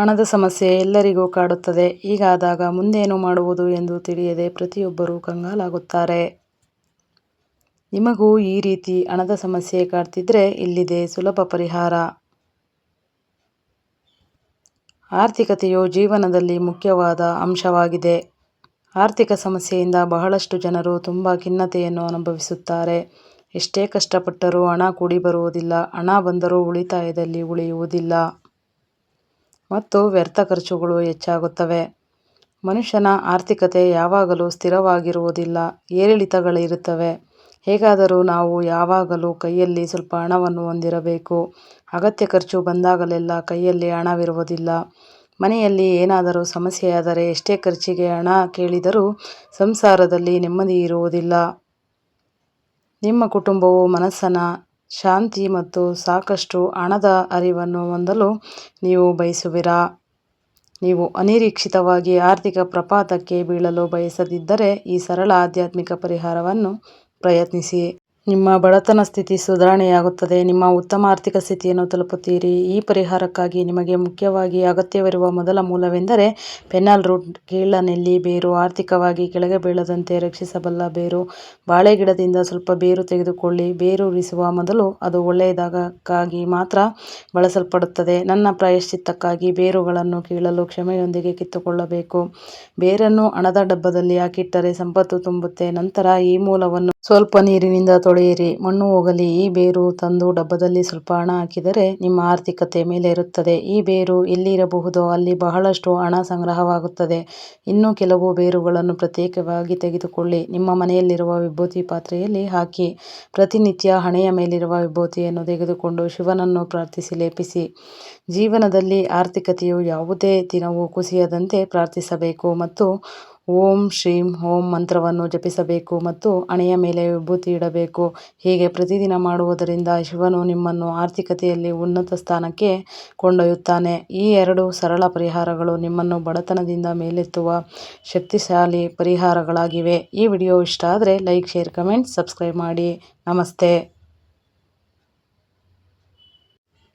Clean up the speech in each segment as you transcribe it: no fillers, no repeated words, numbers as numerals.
ಹಣದ ಸಮಸ್ಯೆ ಎಲ್ಲರಿಗೂ ಕಾಡುತ್ತದೆ. ಹೀಗಾದಾಗ ಮುಂದೇನು ಮಾಡುವುದು ಎಂದು ತಿಳಿಯದೆ ಪ್ರತಿಯೊಬ್ಬರೂ ಕಂಗಾಲಾಗುತ್ತಾರೆ. ನಿಮಗೂ ಈ ರೀತಿ ಹಣದ ಸಮಸ್ಯೆ ಕಾಡ್ತಿದ್ರೆ ಇಲ್ಲಿದೆ ಸುಲಭ ಪರಿಹಾರ. ಆರ್ಥಿಕತೆಯು ಜೀವನದಲ್ಲಿ ಮುಖ್ಯವಾದ ಅಂಶವಾಗಿದೆ. ಆರ್ಥಿಕ ಸಮಸ್ಯೆಯಿಂದ ಬಹಳಷ್ಟು ಜನರು ತುಂಬ ಖಿನ್ನತೆಯನ್ನು ಅನುಭವಿಸುತ್ತಾರೆ. ಎಷ್ಟೇ ಕಷ್ಟಪಟ್ಟರೂ ಹಣ ಕೂಡಿ ಬರುವುದಿಲ್ಲ. ಹಣ ಬಂದರೂ ಉಳಿತಾಯದಲ್ಲಿ ಉಳಿಯುವುದಿಲ್ಲ ಮತ್ತು ವ್ಯರ್ಥ ಖರ್ಚುಗಳು ಹೆಚ್ಚಾಗುತ್ತವೆ. ಮನುಷ್ಯನ ಆರ್ಥಿಕತೆ ಯಾವಾಗಲೂ ಸ್ಥಿರವಾಗಿರುವುದಿಲ್ಲ, ಏರಿಳಿತಗಳಿರುತ್ತವೆ. ಹೇಗಾದರೂ ನಾವು ಯಾವಾಗಲೂ ಕೈಯಲ್ಲಿ ಸ್ವಲ್ಪ ಹಣವನ್ನು ಹೊಂದಿರಬೇಕು. ಅಗತ್ಯ ಖರ್ಚು ಬಂದಾಗಲೆಲ್ಲ ಕೈಯಲ್ಲಿ ಹಣವಿರುವುದಿಲ್ಲ. ಮನೆಯಲ್ಲಿ ಏನಾದರೂ ಸಮಸ್ಯೆಯಾದರೆ ಎಷ್ಟೇ ಖರ್ಚಿಗೆ ಹಣ ಕೇಳಿದರೂ ಸಂಸಾರದಲ್ಲಿ ನೆಮ್ಮದಿ ಇರುವುದಿಲ್ಲ. ನಿಮ್ಮ ಕುಟುಂಬವು ಮನಸ್ಸಿನ ಶಾಂತಿ ಮತ್ತು ಸಾಕಷ್ಟು ಹಣದ ಹರಿವನ್ನು ಹೊಂದಲು ನೀವು ಬಯಸುವಿರಾ? ನೀವು ಅನಿರೀಕ್ಷಿತವಾಗಿ ಆರ್ಥಿಕ ಪ್ರಪಾತಕ್ಕೆ ಬೀಳಲು ಬಯಸದಿದ್ದರೆ ಈ ಸರಳ ಆಧ್ಯಾತ್ಮಿಕ ಪರಿಹಾರವನ್ನು ಪ್ರಯತ್ನಿಸಿ. ನಿಮ್ಮ ಬಡತನ ಸ್ಥಿತಿ ಸುಧಾರಣೆಯಾಗುತ್ತದೆ. ನಿಮ್ಮ ಉತ್ತಮ ಆರ್ಥಿಕ ಸ್ಥಿತಿಯನ್ನು ತಲುಪುತ್ತೀರಿ. ಈ ಪರಿಹಾರಕ್ಕಾಗಿ ನಿಮಗೆ ಮುಖ್ಯವಾಗಿ ಅಗತ್ಯವಿರುವ ಮೊದಲ ಮೂಲವೆಂದರೆ ಫೆನ್ನಲ್ ರೂಟ್, ಕೀಳನೆಲ್ಲಿ ಬೇರು. ಆರ್ಥಿಕವಾಗಿ ಕೆಳಗೆ ಬೀಳದಂತೆ ರಕ್ಷಿಸಬಲ್ಲ ಬೇರು. ಬಾಳೆ ಗಿಡದಿಂದ ಸ್ವಲ್ಪ ಬೇರು ತೆಗೆದುಕೊಳ್ಳಿ. ಬೇರೂರಿಸುವ ಮೊದಲು ಅದು ಒಳ್ಳೆಯದಕ್ಕಾಗಿ ಮಾತ್ರ ಬಳಸಲ್ಪಡುತ್ತದೆ. ನನ್ನ ಪ್ರಾಯಶ್ಚಿತ್ತಕ್ಕಾಗಿ ಬೇರುಗಳನ್ನು ಕೀಳಲು ಕ್ಷಮೆಯೊಂದಿಗೆ ಕಿತ್ತುಕೊಳ್ಳಬೇಕು. ಬೇರನ್ನು ಹಣದ ಡಬ್ಬದಲ್ಲಿ ಹಾಕಿಟ್ಟರೆ ಸಂಪತ್ತು ತುಂಬುತ್ತೆ. ನಂತರ ಈ ಮೂಲವನ್ನು ಸ್ವಲ್ಪ ನೀರಿನಿಂದ ತೊಳೆಯಿರಿ. ಮಣ್ಣು ಹೋಗಲಿ. ಈ ಬೇರು ತಂದು ಡಬ್ಬದಲ್ಲಿ ಸ್ವಲ್ಪ ಹಣ ಹಾಕಿದರೆ ನಿಮ್ಮ ಆರ್ಥಿಕತೆ ಮೇಲೇರುತ್ತದೆ. ಈ ಬೇರು ಎಲ್ಲಿ ಇರಬಹುದೋ ಅಲ್ಲಿ ಬಹಳಷ್ಟು ಹಣ ಸಂಗ್ರಹವಾಗುತ್ತದೆ. ಇನ್ನು ಕೆಲವು ಬೇರುಗಳನ್ನು ಪ್ರತ್ಯೇಕವಾಗಿ ತೆಗೆದುಕೊಳ್ಳಿ. ನಿಮ್ಮ ಮನೆಯಲ್ಲಿರುವ ವಿಭೂತಿ ಪಾತ್ರೆಯಲ್ಲಿ ಹಾಕಿ. ಪ್ರತಿನಿತ್ಯ ಹಣೆಯ ಮೇಲಿರುವ ವಿಭೂತಿಯನ್ನು ತೆಗೆದುಕೊಂಡು ಶಿವನನ್ನು ಪ್ರಾರ್ಥಿಸಿ ಲೇಪಿಸಿ. ಜೀವನದಲ್ಲಿ ಆರ್ಥಿಕತೆಯು ಯಾವುದೇ ದಿನವೂ ಕುಸಿಯದಂತೆ ಪ್ರಾರ್ಥಿಸಬೇಕು ಮತ್ತು ಓಂ ಶ್ರೀಂ ಓಂ ಮಂತ್ರವನ್ನು ಜಪಿಸಬೇಕು ಮತ್ತು ಹಣೆಯ ಮೇಲೆ ವಿಭೂತಿ ಇಡಬೇಕು. ಹೀಗೆ ಪ್ರತಿದಿನ ಮಾಡುವುದರಿಂದ ಶಿವನು ನಿಮ್ಮನ್ನು ಆರ್ಥಿಕತೆಯಲ್ಲಿ ಉನ್ನತ ಸ್ಥಾನಕ್ಕೆ ಕೊಂಡೊಯ್ಯುತ್ತಾನೆ. ಈ 2 ಸರಳ ಪರಿಹಾರಗಳು ನಿಮ್ಮನ್ನು ಬಡತನದಿಂದ ಮೇಲೆತ್ತುವ ಶಕ್ತಿಶಾಲಿ ಪರಿಹಾರಗಳಾಗಿವೆ. ಈ ವಿಡಿಯೋ ಇಷ್ಟ ಆದರೆ ಲೈಕ್, ಶೇರ್, ಕಮೆಂಟ್, ಸಬ್ಸ್ಕ್ರೈಬ್ ಮಾಡಿ. ನಮಸ್ತೆ.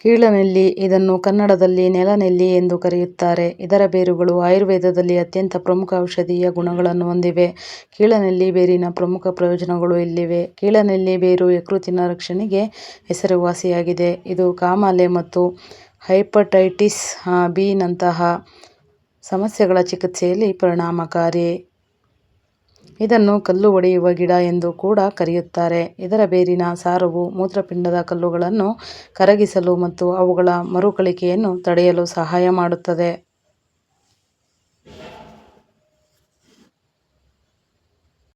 ಕೀಳನೆಲ್ಲಿ, ಇದನ್ನು ಕನ್ನಡದಲ್ಲಿ ನೆಲನೆಲ್ಲಿ ಎಂದು ಕರೆಯುತ್ತಾರೆ. ಇದರ ಬೇರುಗಳು ಆಯುರ್ವೇದದಲ್ಲಿ ಅತ್ಯಂತ ಪ್ರಮುಖ ಔಷಧೀಯ ಗುಣಗಳನ್ನು ಹೊಂದಿವೆ. ಕೀಳನೆಲ್ಲಿ ಬೇರಿನ ಪ್ರಮುಖ ಪ್ರಯೋಜನಗಳು ಇಲ್ಲಿವೆ. ಕೀಳನೆಲ್ಲಿ ಬೇರು ಯಕೃತ್ತಿನ ರಕ್ಷಣೆಗೆ ಹೆಸರುವಾಸಿಯಾಗಿದೆ. ಇದು ಕಾಮಾಲೆ ಮತ್ತು ಹೆಪಟೈಟಿಸ್ ಬಿ ನಂತಹ ಸಮಸ್ಯೆಗಳ ಚಿಕಿತ್ಸೆಯಲ್ಲಿ ಪರಿಣಾಮಕಾರಿ. ಇದನ್ನು ಕಲ್ಲು ಒಡೆಯುವ ಗಿಡ ಎಂದು ಕೂಡ ಕರೆಯುತ್ತಾರೆ. ಇದರ ಬೇರಿನ ಸಾರವು ಮೂತ್ರಪಿಂಡದ ಕಲ್ಲುಗಳನ್ನು ಕರಗಿಸಲು ಮತ್ತು ಅವುಗಳ ಮರುಕಳಿಕೆಯನ್ನು ತಡೆಯಲು ಸಹಾಯ ಮಾಡುತ್ತದೆ.